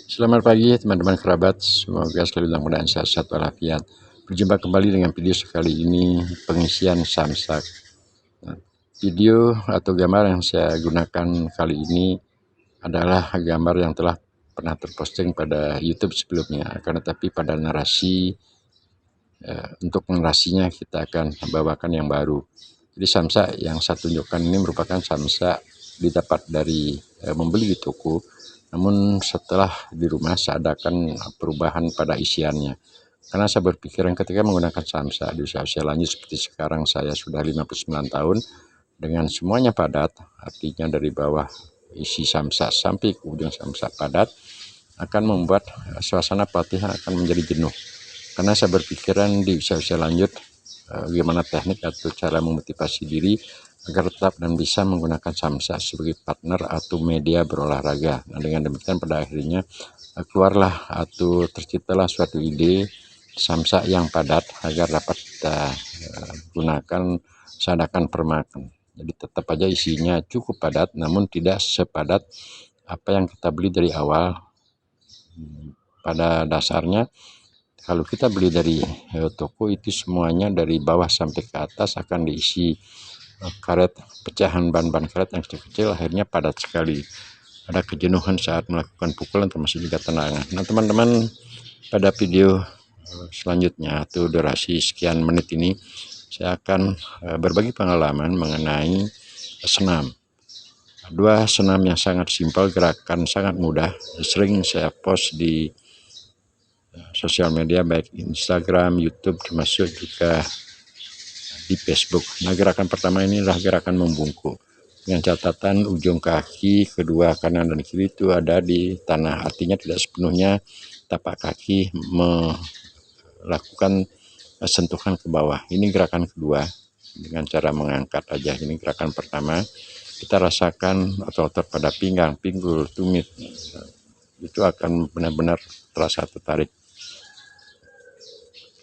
Selamat pagi teman-teman kerabat, semoga selalu dalam keadaan sehat walafiat. Berjumpa kembali dengan video sekali ini pengisian samsak. Nah, video atau gambar yang saya gunakan kali ini adalah gambar yang telah pernah terposting pada YouTube sebelumnya, akan tetapi pada narasi untuk narasinya kita akan bawakan yang baru. Jadi samsak yang saya tunjukkan ini merupakan samsak didapat dari membeli di toko. Namun setelah di rumah saya adakan perubahan pada isiannya. Karena saya berpikiran ketika menggunakan samsak di usia lanjut seperti sekarang, saya sudah 59 tahun, dengan semuanya padat, artinya dari bawah isi samsak sampai ke ujung samsak padat, akan membuat suasana pelatihan akan menjadi jenuh. Karena saya berpikiran di usia lanjut, bagaimana teknik atau cara memotivasi diri agar tetap dan bisa menggunakan samsak sebagai partner atau media berolahraga. Nah, dengan demikian pada akhirnya keluarlah atau terciptalah suatu ide samsak yang padat agar dapat kita gunakan seadakan permakan. Jadi tetap aja isinya cukup padat, namun tidak sepadat apa yang kita beli dari awal. Pada dasarnya kalau kita beli dari toko itu semuanya dari bawah sampai ke atas akan diisi karet, pecahan ban-ban karet yang kecil-kecil, akhirnya padat sekali. Ada kejenuhan saat melakukan pukulan termasuk juga tendangan. Nah teman-teman, pada video selanjutnya atau durasi sekian menit ini saya akan berbagi pengalaman mengenai senam. Dua senam yang sangat simpel, gerakan sangat mudah, sering saya post di sosial media baik Instagram, YouTube, termasuk juga di Facebook. Nah, gerakan pertama ini adalah gerakan membungkuk dengan catatan ujung kaki kedua kanan dan kiri itu ada di tanah, artinya tidak sepenuhnya tapak kaki melakukan sentuhan ke bawah. Ini gerakan kedua dengan cara mengangkat aja. Ini gerakan pertama, kita rasakan otot-otot pada pinggang, pinggul, tumit itu akan benar-benar terasa tertarik.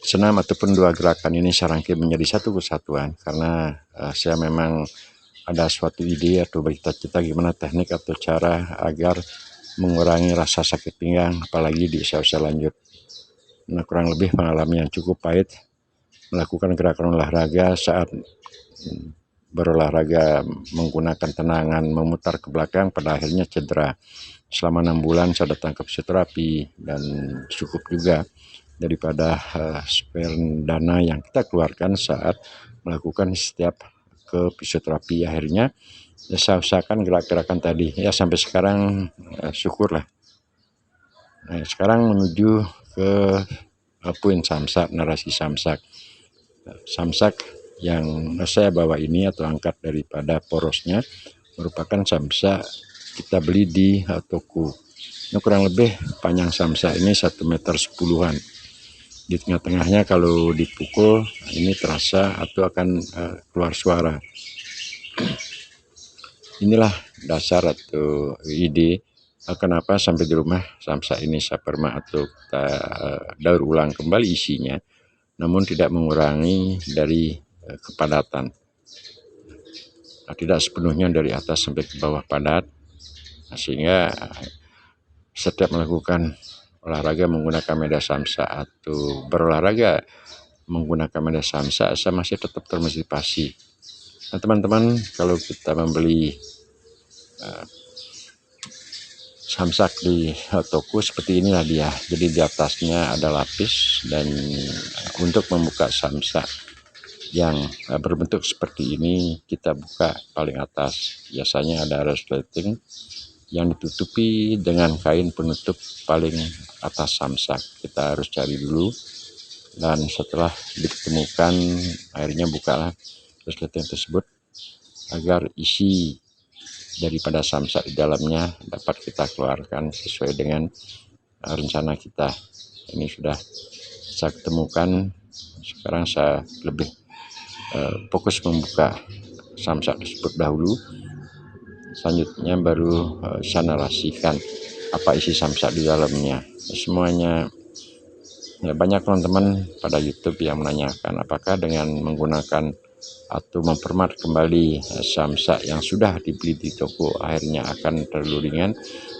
Senam ataupun dua gerakan ini saya rangkai menjadi satu kesatuan karena saya memang ada suatu ide atau bercita-cita gimana teknik atau cara agar mengurangi rasa sakit pinggang apalagi di usia lanjut. Nah, kurang lebih pengalaman yang cukup pahit melakukan gerakan olahraga saat berolahraga menggunakan tenangan memutar ke belakang, pada akhirnya cedera. Selama 6 bulan saya datang ke fisioterapi dan cukup juga daripada spare dana yang kita keluarkan saat melakukan setiap ke fisioterapi. Akhirnya saya usahakan gerak-gerakan tadi ya sampai sekarang, syukurlah. Nah, sekarang menuju ke poin samsak, narasi samsak. Samsak yang saya bawa ini atau angkat daripada porosnya merupakan samsak kita beli di toko. Ini kurang lebih panjang samsak ini 1,10 meter. Di tengah-tengahnya kalau dipukul ini terasa atau akan keluar suara. Inilah dasar atau ide kenapa sampai di rumah samsak ini saya permak atau kita daur ulang kembali isinya, namun tidak mengurangi dari kepadatan. Nah, tidak sepenuhnya dari atas sampai ke bawah padat, sehingga setiap melakukan olahraga menggunakan media samsak atau berolahraga menggunakan media samsak, saya masih tetap termotivasi. Nah teman-teman, kalau kita membeli samsak di toko seperti inilah dia. Jadi di atasnya ada lapis, dan untuk membuka samsak yang berbentuk seperti ini kita buka paling atas. Biasanya ada resleting yang ditutupi dengan kain penutup paling atas samsak. Kita harus cari dulu, dan setelah ditemukan akhirnya bukalah resleting tersebut agar isi daripada samsak di dalamnya dapat kita keluarkan sesuai dengan rencana kita. Ini sudah saya temukan, sekarang saya lebih fokus membuka samsak tersebut dahulu, selanjutnya baru saya narasikan apa isi samsak di dalamnya. Semuanya ya, banyak teman-teman pada YouTube yang menanyakan apakah dengan menggunakan atau mempermat kembali samsak yang sudah dibeli di toko akhirnya akan terlalu ringan?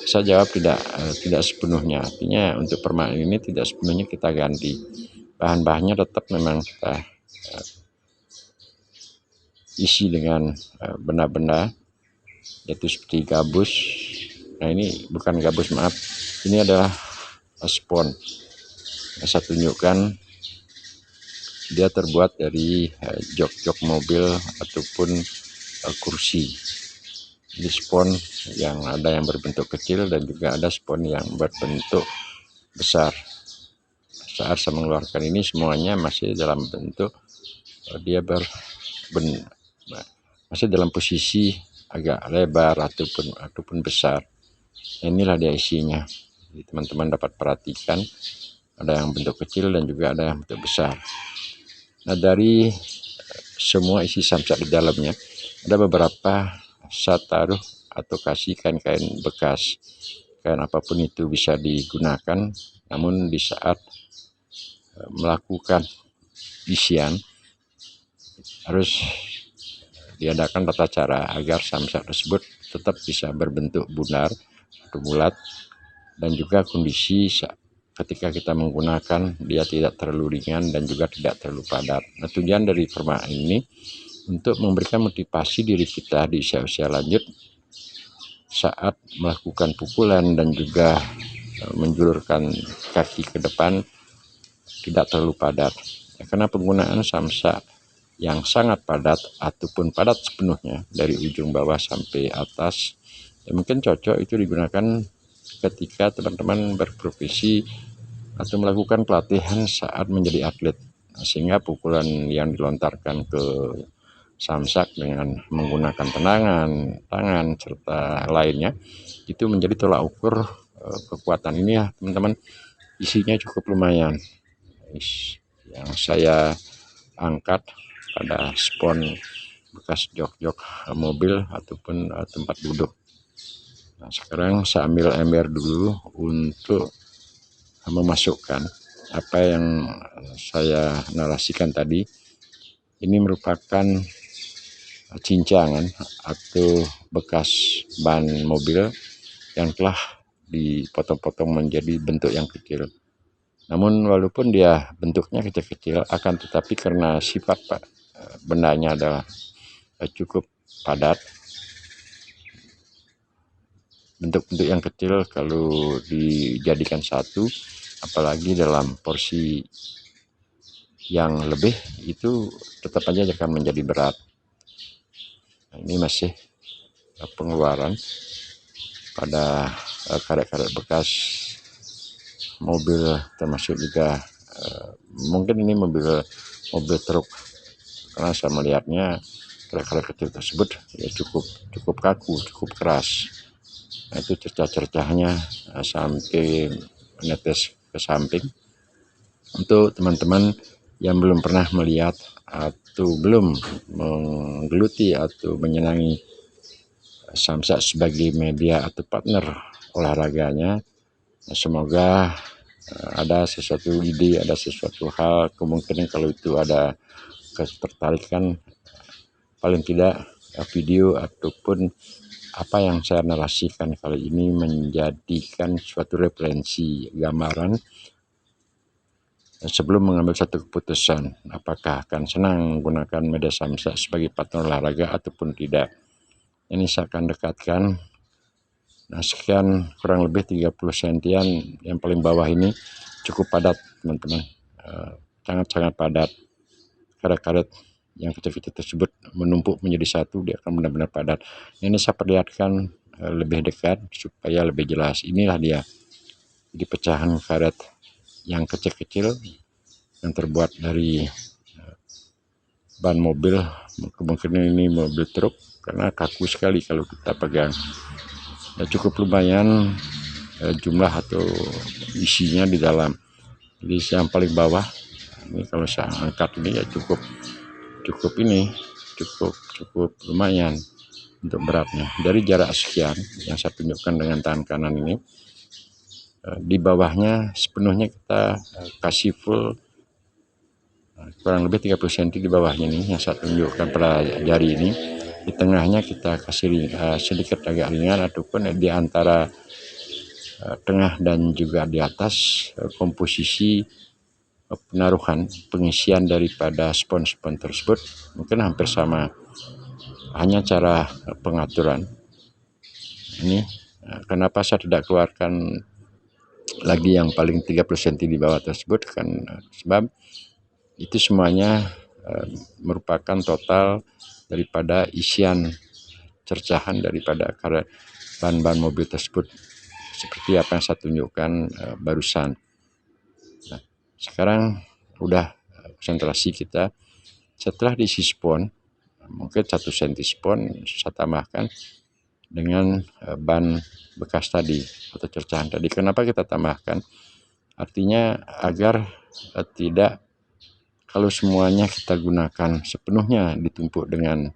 Saya jawab tidak sepenuhnya. Artinya untuk permak ini tidak sepenuhnya kita ganti. Bahan-bahannya tetap memang kita isi dengan benda-benda, yaitu seperti gabus. Nah ini bukan gabus, maaf, ini adalah spons. Saya tunjukkan, dia terbuat dari jok-jok mobil ataupun kursi. Ini spons yang ada yang berbentuk kecil dan juga ada spons yang berbentuk besar. Saat saya mengeluarkan ini semuanya masih dalam bentuk masih dalam posisi agak lebar ataupun besar. Inilah dia isinya. Teman-teman dapat perhatikan, ada yang bentuk kecil dan juga ada yang bentuk besar. Nah, dari semua isi samsak di dalamnya, ada beberapa saya taruh atau kasih kain-kain bekas. Kain apapun itu bisa digunakan, namun di saat melakukan isian harus diadakan tata cara agar samsak tersebut tetap bisa berbentuk bulat atau bulat, dan juga kondisi ketika kita menggunakan dia tidak terlalu ringan dan juga tidak terlalu padat. Nah, tujuan dari permak ini untuk memberikan motivasi diri kita di usia-usia lanjut saat melakukan pukulan dan juga menjulurkan kaki ke depan tidak terlalu padat. Karena penggunaan samsak yang sangat padat ataupun padat sepenuhnya dari ujung bawah sampai atas, ya mungkin cocok itu digunakan ketika teman-teman berprofesi atau melakukan pelatihan saat menjadi atlet, sehingga pukulan yang dilontarkan ke samsak dengan menggunakan tendangan, tangan serta lainnya itu menjadi tolak ukur kekuatan. Ini ya teman-teman, isinya cukup lumayan. Yang saya angkat pada spons bekas jok-jok mobil ataupun tempat duduk. Nah, sekarang saya ambil ember dulu untuk memasukkan apa yang saya narasikan tadi. Ini merupakan cincangan atau bekas ban mobil yang telah dipotong-potong menjadi bentuk yang kecil. Namun walaupun dia bentuknya kecil-kecil, akan tetapi karena sifat bendanya adalah cukup padat, bentuk-bentuk yang kecil kalau dijadikan satu, apalagi dalam porsi yang lebih, itu tetap aja akan menjadi berat. Nah, ini masih pengeluaran pada karet-karet bekas mobil, termasuk juga mungkin ini mobil truk, karena saya melihatnya karet-karet kecil tersebut ya cukup kaku, cukup keras. Nah, itu cercah-cercahnya sampai menetes ke samping. Untuk teman-teman yang belum pernah melihat atau belum menggeluti atau menyenangi samsak sebagai media atau partner olahraganya, semoga ada sesuatu ide, ada sesuatu hal, kemungkinan kalau itu ada ketertarikan, paling tidak video ataupun apa yang saya narasikan kali ini menjadikan suatu referensi gambaran sebelum mengambil satu keputusan apakah akan senang menggunakan media samsak sebagai partner olahraga ataupun tidak. Ini saya akan dekatkan. Nah, sekian kurang lebih 30 sentian yang paling bawah ini cukup padat teman-teman, sangat-sangat padat. Karet-karet yang kecil-kecil tersebut menumpuk menjadi satu, dia akan benar-benar padat. Ini saya perlihatkan lebih dekat supaya lebih jelas. Inilah dia, jadi pecahan karet yang kecil-kecil yang terbuat dari ban mobil, kemungkinan ini mobil truk karena kaku sekali kalau kita pegang. Ya, cukup lumayan jumlah atau isinya di dalam. Jadi yang paling bawah ini kalau saya angkat ini ya cukup lumayan untuk beratnya. Dari jarak sekian yang saya tunjukkan dengan tangan kanan ini, di bawahnya sepenuhnya kita kasih full kurang lebih 30 cm di bawahnya nih yang saya tunjukkan pada jari ini. Di tengahnya kita kasih sedikit agak ringan, ataupun di antara tengah dan juga di atas komposisi penaruhan pengisian daripada spon-spon tersebut mungkin hampir sama, hanya cara pengaturan ini. Kenapa saya tidak keluarkan lagi yang paling 30 cm di bawah tersebut, kan sebab itu semuanya merupakan total daripada isian cercahan daripada bahan-bahan mobil tersebut, seperti apa yang saya tunjukkan barusan. Nah, sekarang udah konsentrasi kita. Setelah diisi spon, mungkin 1 cm spon saya tambahkan dengan ban bekas tadi atau cercahan tadi. Kenapa kita tambahkan? Artinya agar tidak, kalau semuanya kita gunakan sepenuhnya ditumpuk dengan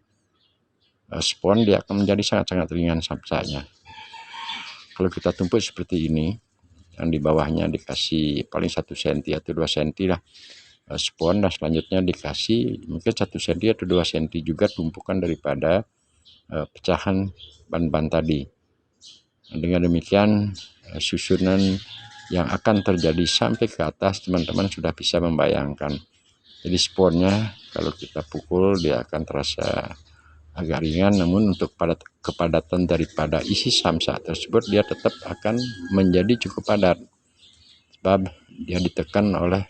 spon, dia akan menjadi sangat-sangat ringan samsaknya. Kalau kita tumpuk seperti ini, yang di bawahnya dikasih paling 1 cm atau 2 cm lah spon, dan selanjutnya dikasih mungkin 1 cm atau 2 cm juga tumpukan daripada pecahan ban-ban tadi. Dengan demikian susunan yang akan terjadi sampai ke atas, teman-teman sudah bisa membayangkan. Jadi sponnya kalau kita pukul dia akan terasa agak ringan, namun untuk kepadatan daripada isi samsak tersebut dia tetap akan menjadi cukup padat, sebab dia ditekan oleh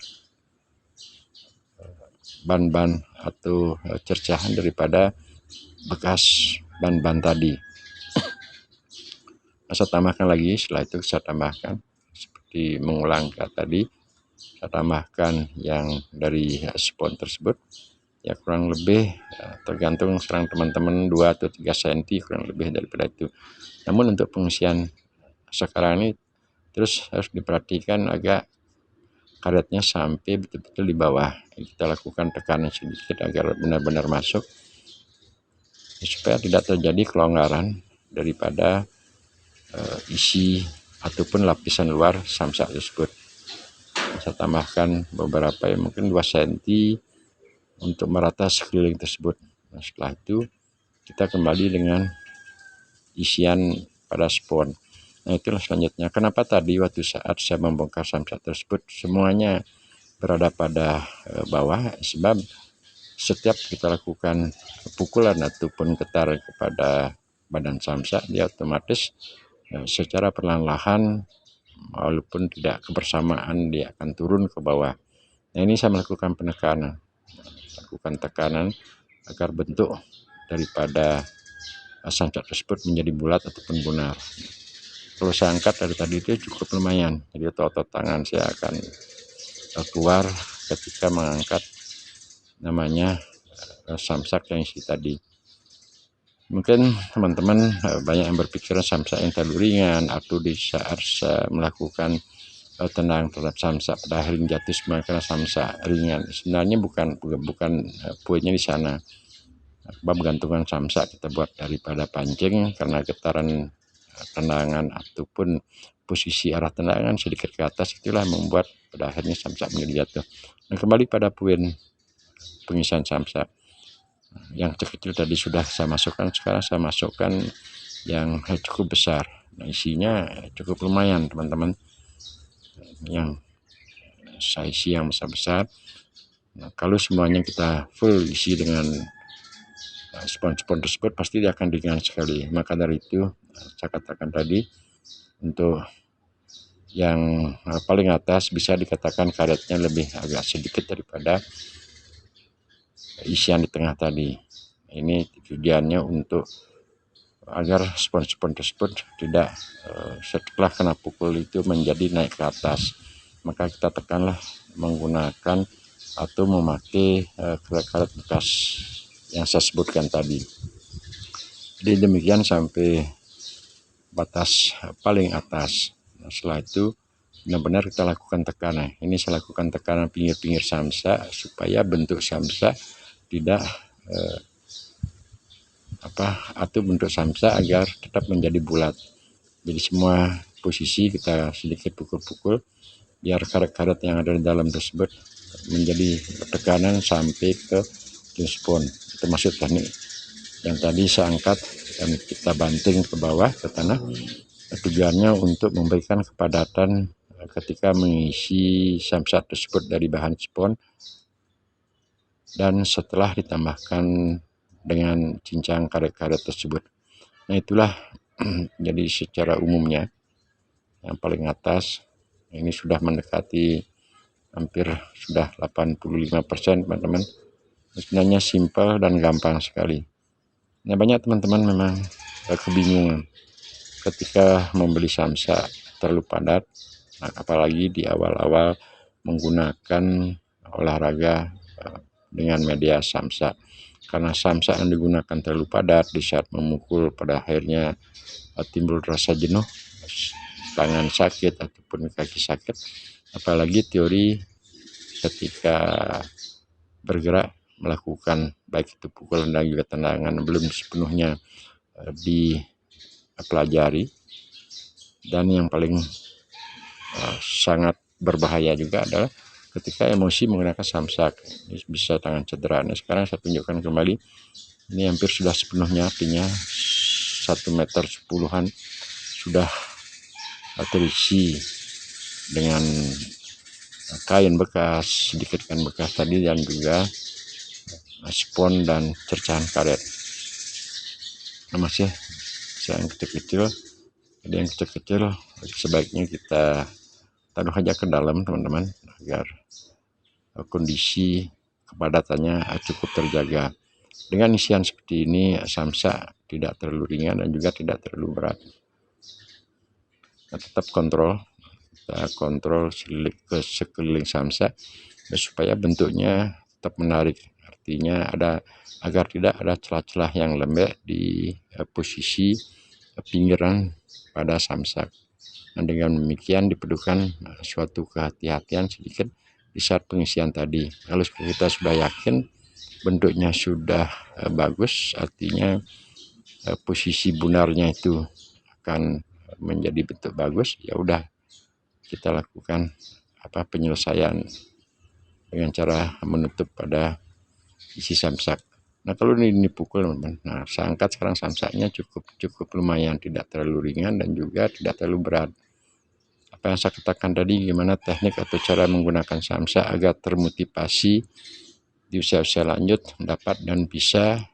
ban-ban atau cercahan daripada bekas ban-ban tadi. Saya tambahkan lagi, setelah itu saya tambahkan seperti mengulang tadi, saya tambahkan yang dari spon tersebut, ya kurang lebih tergantung serang teman-teman 2 atau 3 cm, kurang lebih daripada itu. Namun untuk pengisian sekarang ini terus harus diperhatikan agak karetnya sampai betul-betul di bawah. Kita lakukan tekanan sedikit agar benar-benar masuk, supaya tidak terjadi kelonggaran daripada isi ataupun lapisan luar samsak tersebut. Saya tambahkan beberapa, mungkin 2 cm untuk merata sekeliling tersebut. Nah, setelah itu kita kembali dengan isian pada spon. Nah, itulah selanjutnya. Kenapa tadi waktu saat saya membongkar samsak tersebut semuanya berada pada bawah, sebab setiap kita lakukan pukulan ataupun getar kepada badan samsak, dia otomatis secara perlahan-lahan, walaupun tidak kebersamaan, dia akan turun ke bawah. Nah, ini saya melakukan penekanan, lakukan tekanan agar bentuk daripada samsak tersebut menjadi bulat ataupun bunar. Kalau saya angkat dari tadi itu cukup lumayan, jadi otot tangan saya akan keluar ketika mengangkat namanya samsak yang isi tadi. Mungkin teman-teman banyak yang berpikiran samsak yang terlalu ringan, atau di saat melakukan tendangan terhadap samsak pada akhirnya jatuh semua karena samsak ringan. Sebenarnya bukan poinnya di sana. Sebab gantungan samsak kita buat daripada pancing, karena getaran tendangan ataupun posisi arah tendangan sedikit ke atas, itulah membuat pada akhirnya samsak menjadi jatuh. Dan kembali pada poin pengisian samsak. Yang kecil tadi sudah saya masukkan, sekarang saya masukkan yang cukup besar. Nah, isinya cukup lumayan teman-teman, yang saya isi yang besar-besar. Nah, kalau semuanya kita full isi dengan spon-spon tersebut, pasti dia akan ringan sekali. Maka dari itu saya katakan tadi, untuk yang paling atas bisa dikatakan karetnya lebih agak sedikit daripada isian di tengah tadi. Ini tujuannya untuk agar spon-spon tersebut tidak setelah kena pukul itu menjadi naik ke atas. Maka kita tekanlah menggunakan atau memakai karet bekas yang saya sebutkan tadi. Jadi demikian sampai batas paling atas. Nah, setelah itu benar-benar kita lakukan tekanan. Ini saya lakukan tekanan pinggir-pinggir samsak supaya bentuk samsak tidak atau bentuk samsak agar tetap menjadi bulat. Jadi semua posisi kita sedikit pukul-pukul biar karet-karet yang ada di dalam tersebut menjadi tekanan sampai ke spon. Termasuk teknik yang tadi saya angkat dan kita banting ke bawah ke tanah, tujuannya untuk memberikan kepadatan ketika mengisi samsak tersebut dari bahan spon, dan setelah ditambahkan dengan cincang karet-karet tersebut. Nah itulah jadi secara umumnya yang paling atas ini sudah mendekati hampir sudah 85% teman-teman. Sebenarnya simpel dan gampang sekali. Nah banyak teman-teman memang kebingungan ketika membeli samsak terlalu padat, apalagi di awal-awal menggunakan olahraga dengan media samsak. Karena samsak yang digunakan terlalu padat, di saat memukul pada akhirnya timbul rasa jenuh, tangan sakit ataupun kaki sakit. Apalagi teori ketika bergerak melakukan baik itu pukulan dan juga tendangan belum sepenuhnya dipelajari, dan yang paling sangat berbahaya juga adalah ketika emosi menggunakan samsak, ini bisa tangan cedera. Nah sekarang saya tunjukkan kembali, ini hampir sudah sepenuhnya, artinya 1 meter 10-an sudah terisi dengan kain bekas, sedikit kain bekas tadi, dan juga spon dan cercahan karet. Nah, masih yang kecil-kecil, jadi yang kecil-kecil sebaiknya kita taruh aja ke dalam teman-teman, agar kondisi kepadatannya cukup terjaga. Dengan isian seperti ini, samsak tidak terlalu ringan dan juga tidak terlalu berat. Nah, tetap kita kontrol ke sekeliling samsak supaya bentuknya tetap menarik, artinya agar tidak ada celah-celah yang lembek di posisi pinggiran pada samsak. Nah, dengan demikian diperlukan suatu kehati-hatian sedikit di saat pengisian tadi. Kalau kita sudah yakin bentuknya sudah bagus, artinya posisi bunarnya itu akan menjadi bentuk bagus, ya udah kita lakukan penyelesaian dengan cara menutup pada isi samsak. Nah kalau ini dipukul teman-teman, nah saya angkat sekarang samsaknya cukup lumayan, tidak terlalu ringan dan juga tidak terlalu berat. Apa yang saya katakan tadi, gimana teknik atau cara menggunakan samsak agar termotivasi di usia-usia lanjut dapat dan bisa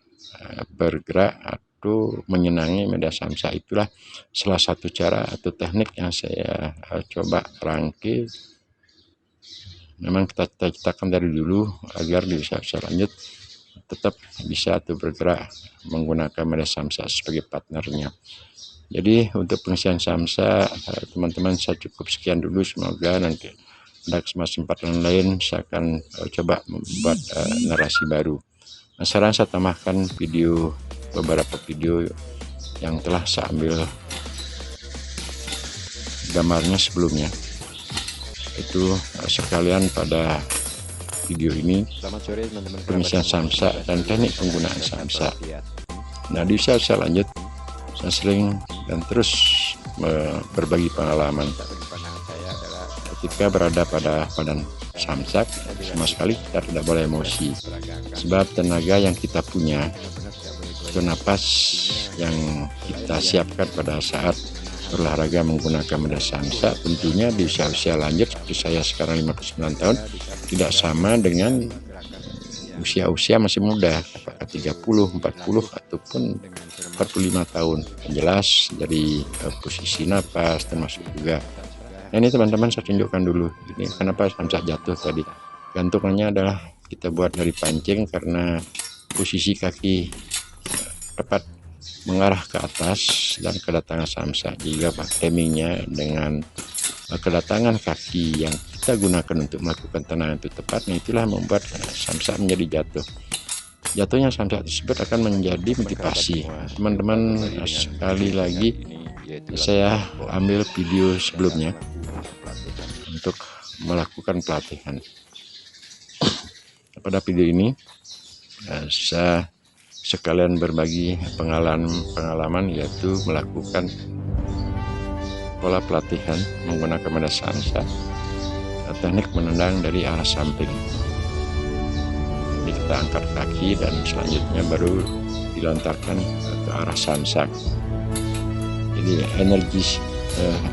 bergerak atau menyenangi media samsak, itulah salah satu cara atau teknik yang saya coba rangkai. Memang kita cita-citakan dari dulu agar di usia-usia lanjut tetap bisa atau bergerak menggunakan media samsak sebagai partnernya. Jadi untuk pengisian samsak teman-teman saya cukup sekian dulu, semoga nanti ada kesempatan lain saya akan coba membuat narasi baru. Nah, sekarang saya tambahkan beberapa video yang telah saya ambil gambarnya sebelumnya, itu sekalian pada video ini pengisian samsak dan teknik penggunaan samsak. Nah di usia lanjut saya sering dan terus berbagi pengalaman ketika berada pada badan samsak. Sama sekali kita tidak boleh emosi, sebab tenaga yang kita punya itu napas yang kita siapkan pada saat berolahraga menggunakan media samsak, tentunya di usia lanjut seperti saya sekarang 59 tahun tidak sama dengan usia masih muda, apakah 30, 40 ataupun 45 tahun. Yang jelas dari posisi napas termasuk juga. Nah ini teman-teman saya tunjukkan dulu, ini kenapa samsak jatuh tadi. Gantungannya adalah kita buat dari pancing karena posisi kaki tepat mengarah ke atas dan kedatangan samsak. Jika timingnya dengan kedatangan kaki yang kita gunakan untuk melakukan tendangan itu tepat, nah itulah membuat samsak menjadi jatuh. Jatuhnya samsak tersebut akan menjadi motivasi. Teman-teman, sekali lagi saya ambil video sebelumnya untuk melakukan pelatihan. Pada video ini saya sekalian berbagi pengalaman yaitu melakukan pola pelatihan menggunakan media samsak teknik menendang dari arah samping. Jadi kita angkat kaki dan selanjutnya baru dilontarkan ke arah samsak. Jadi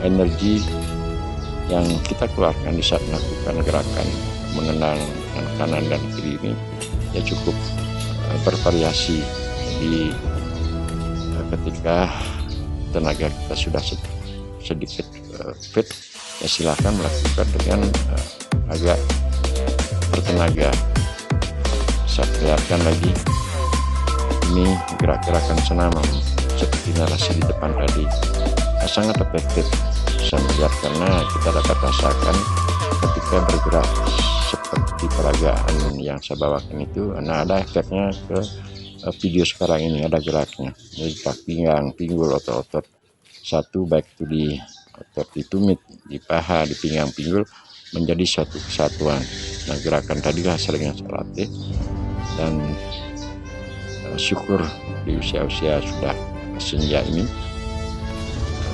energi yang kita keluarkan di saat melakukan gerakan menendang kanan dan kiri ini ya cukup bervariasi. Jadi ketika tenaga kita sudah sedikit fit, ya silahkan melakukan dengan agak bertenaga. Saya perlihatkan lagi, ini gerak-gerakan senam seperti narasi di depan tadi sangat efektif. Saya melihat karena kita dapat rasakan ketika bergerak seperti peragaan yang saya bawakan itu, nah ada efeknya ke video sekarang ini, ada geraknya. Jadi pinggang, pinggul, otot-otot satu, baik itu di otot di tumit, di paha, di pinggang, pinggul menjadi satu kesatuan. Nah gerakan tadi lah sering yang saya latih, dan syukur di usia-usia sudah senja ini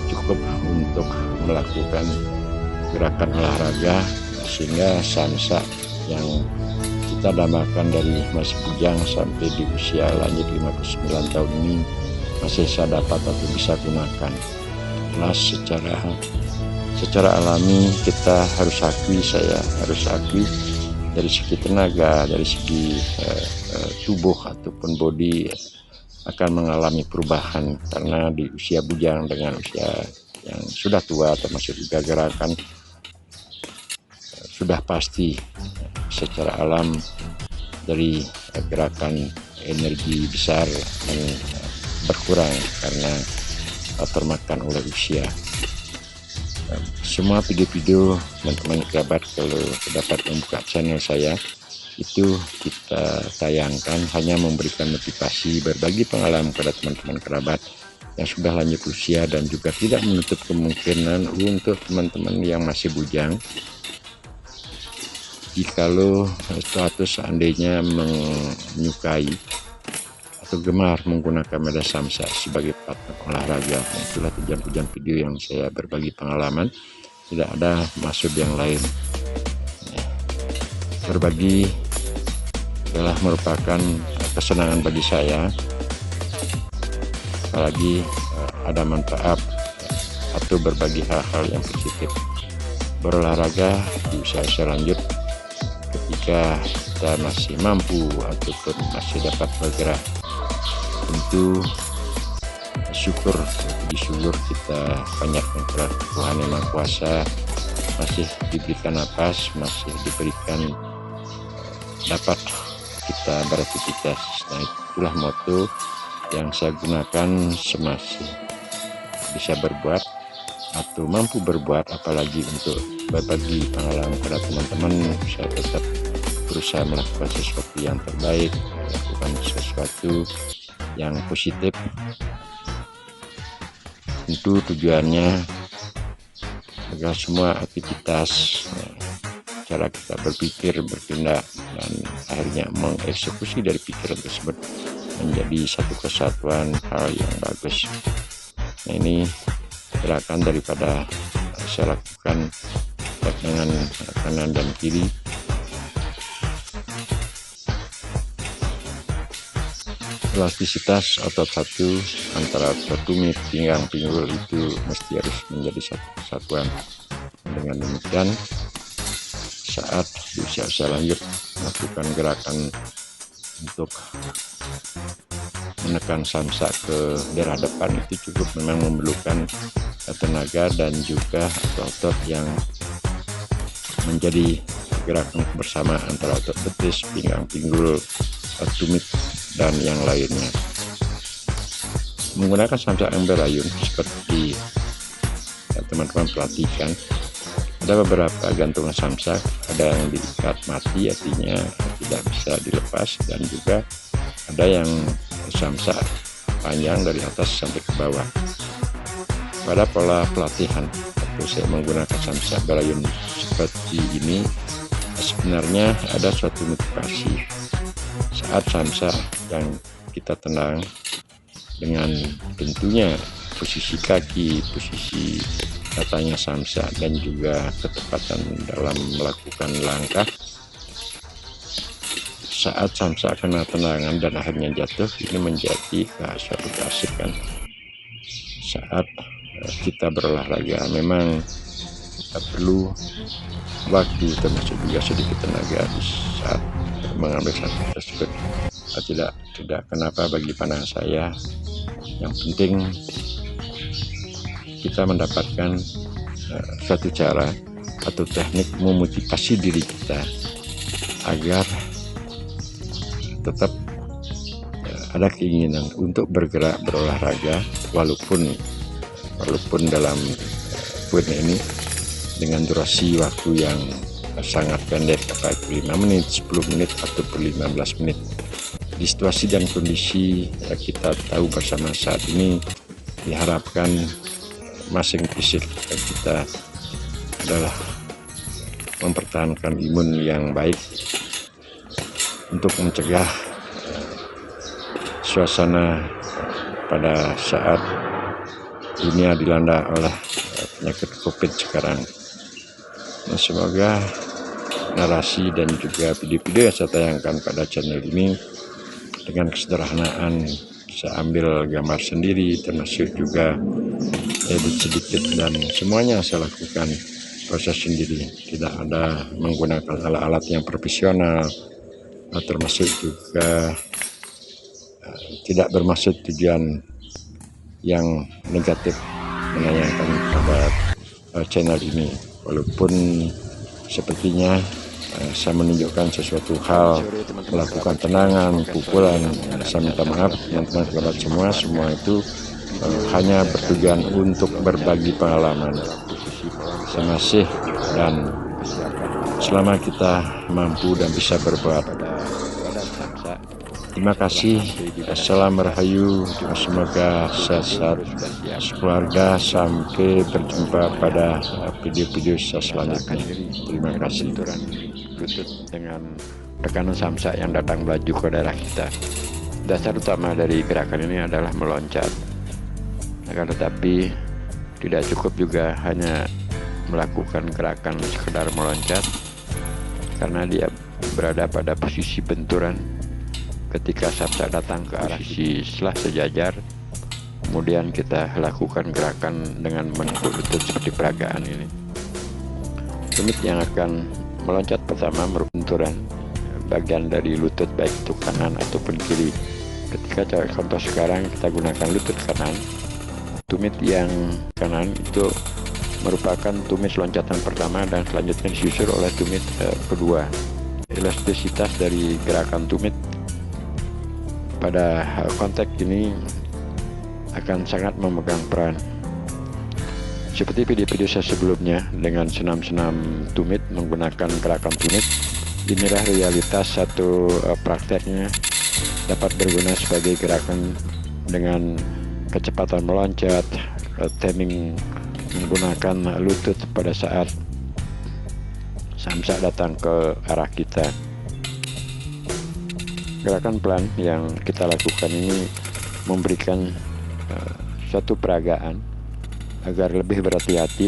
cukup untuk melakukan gerakan olahraga sehingga samsak yang kita dambakan dari masih bujang sampai di usia lanjut 59 tahun ini masih saya dapat atau bisa gunakan. Jelas secara alami kita harus akui, saya harus akui dari segi tenaga, dari segi tubuh ataupun body akan mengalami perubahan, karena di usia bujang dengan usia yang sudah tua termasuk juga gerakan sudah pasti secara alam dari gerakan energi besar yang berkurang karena termakan oleh usia. Semua video-video teman-teman kerabat kalau dapat membuka channel saya itu kita tayangkan hanya memberikan motivasi, berbagi pengalaman kepada teman-teman kerabat yang sudah lanjut usia, dan juga tidak menutup kemungkinan untuk teman-teman yang masih bujang, jikalau suatu seandainya menyukai atau gemar menggunakan media samsak sebagai partner olahraga. Itulah tujuan video yang saya berbagi pengalaman, tidak ada maksud yang lain. Berbagi adalah merupakan kesenangan bagi saya, apalagi ada manfaat atau berbagi hal-hal yang positif. Berolahraga di usia lanjut ketika kita masih mampu ataupun masih dapat bergerak, tentu syukur kita panjatkan kepada Tuhan Yang Maha Kuasa, masih diberikan napas, masih diberikan dapat kita beraktivitas. Nah itulah moto yang saya gunakan semasih bisa berbuat atau mampu berbuat, apalagi untuk berbagi pengalaman kepada teman-teman. Saya tetap berusaha melakukan sesuatu yang terbaik, melakukan sesuatu yang positif. Tentu tujuannya agar semua aktivitas, cara kita berpikir, bertindak, dan akhirnya mengeksekusi dari pikiran tersebut menjadi satu kesatuan, hal yang bagus. Nah ini gerakan daripada saya lakukan dengan kanan dan kiri. Elastisitas otot satu antara otot tumit, pinggang, pinggul itu mesti harus menjadi satu kesatuan. Dengan demikian saat di usia lanjut melakukan gerakan untuk menekan samsak ke daerah depan itu cukup memang memerlukan tenaga dan juga otot yang menjadi gerakan bersama antara otot betis, pinggang, pinggul, tumit, dan yang lainnya. Menggunakan samsak yang berayun seperti teman-teman perhatikan, ada beberapa gantungan samsak, ada yang diikat mati artinya tidak bisa dilepas, dan juga ada yang samsak panjang dari atas sampai ke bawah. Pada pola pelatihan atau saya menggunakan samsak berayun seperti ini, sebenarnya ada suatu motivasi saat samsak yang kita tendang, dengan tentunya posisi kaki, posisi katanya samsak dan juga ketepatan dalam melakukan langkah. Saat samsak kena tendangan dan akhirnya jatuh, ini menjadi suatu keasikan saat kita berolahraga. Memang perlu waktu termasuk juga sedikit tenaga di saat mengambil samsak tersebut. Tidak kenapa bagi pandangan saya, yang penting kita mendapatkan suatu cara atau teknik memotivasi diri kita agar tetap ada keinginan untuk bergerak berolahraga walaupun dalam poin ini dengan durasi waktu yang sangat pendek, apalagi 5 menit, 10 menit atau 15 menit. Di situasi dan kondisi kita tahu bersama saat ini, diharapkan masing fisik kita adalah mempertahankan imun yang baik untuk mencegah suasana pada saat dunia dilanda oleh penyakit COVID sekarang. Nah, semoga narasi dan juga video-video yang saya tayangkan pada channel ini dengan kesederhanaan, saya ambil gambar sendiri termasuk juga edit sedikit, dan semuanya saya lakukan proses sendiri, tidak ada menggunakan alat-alat yang profesional, termasuk juga tidak bermaksud tujuan yang negatif menayangkan pada channel ini. Walaupun sepertinya saya menunjukkan sesuatu hal, melakukan tendangan, pukulan, saya minta maaf teman-teman sahabat semua itu hanya bertujuan untuk berbagi pengalaman semasih, dan selama kita mampu dan bisa berbuat. Terima kasih. Salam Rahayu. Semoga sehat keluarga. Sampai berjumpa pada video-video saya selanjutnya. Terima kasih. Lutut dengan tekanan samsak yang datang melaju ke daerah kita. Dasar utama dari gerakan ini adalah meloncat. Akan tetapi tidak cukup juga hanya melakukan gerakan sekedar meloncat, karena dia berada pada posisi benturan. Ketika samsak datang ke arah sisi setelah sejajar, kemudian kita lakukan gerakan dengan menekuk lutut seperti peragaan ini. Tumit yang akan meloncat pertama berbenturan bagian dari lutut, baik itu kanan ataupun kiri. Ketika contoh sekarang kita gunakan lutut kanan, tumit yang kanan itu merupakan tumit loncatan pertama dan selanjutnya disusul oleh tumit kedua. Elastisitas dari gerakan tumit pada konteks ini akan sangat memegang peran. Seperti video-video saya sebelumnya dengan senam-senam tumit menggunakan gerakan tumit, inilah realitas satu prakteknya dapat berguna sebagai gerakan dengan kecepatan meloncat, timing menggunakan lutut pada saat samsak datang ke arah kita. Gerakan pelan yang kita lakukan ini memberikan suatu peragaan agar lebih berhati-hati